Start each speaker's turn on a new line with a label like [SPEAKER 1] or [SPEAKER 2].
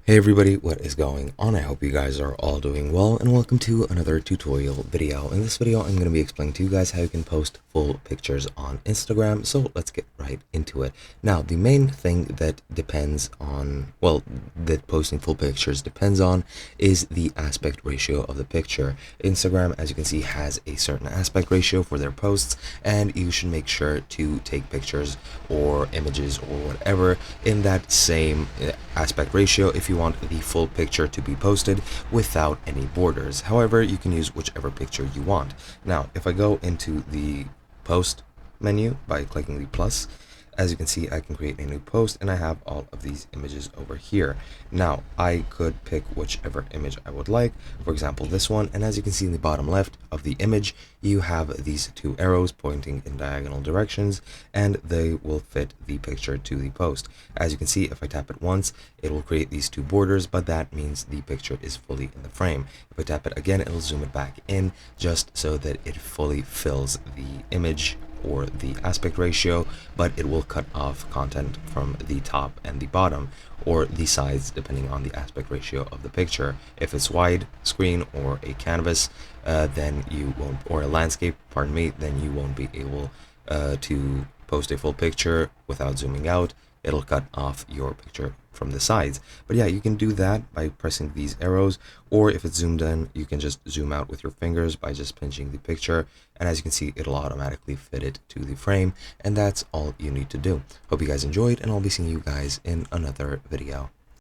[SPEAKER 1] Hey everybody, what is going on? I hope you guys are all doing well, and welcome to another tutorial video. In this video, I'm going to be explaining to you guys how you can post full pictures on Instagram, so let's get right into it. Now, the main thing that depends on, that posting full pictures depends on is the aspect ratio of the picture. Instagram, as you can see, has a certain aspect ratio for their posts, and you should make sure to take pictures or images or whatever in that same aspect ratio if you want the full picture to be posted without any borders. However, you can use whichever picture you want. Now, if I go into the post menu by clicking the plus, as you can see, I can create a new post and I have all of these images over here. Now, I could pick whichever image I would like, for example, this one. And as you can see in the bottom left of the image, you have these two arrows pointing in diagonal directions, and they will fit the picture to the post. As you can see, if I tap it once, it will create these two borders, but that means the picture is fully in the frame. If I tap it again, it'll zoom it back in just so that it fully fills the image or the aspect ratio, but it will cut off content from the top and the bottom, or the sides, depending on the aspect ratio of the picture. If it's wide screen or a canvas, then you won't, or a landscape, pardon me, then you won't be able to post a full picture without zooming out. It'll cut off your picture from the sides. But yeah, you can do that by pressing these arrows, or if it's zoomed in, you can just zoom out with your fingers by just pinching the picture, and as you can see, it'll automatically fit it to the frame, and that's all you need to do. Hope you guys enjoyed, and I'll be seeing you guys in another video.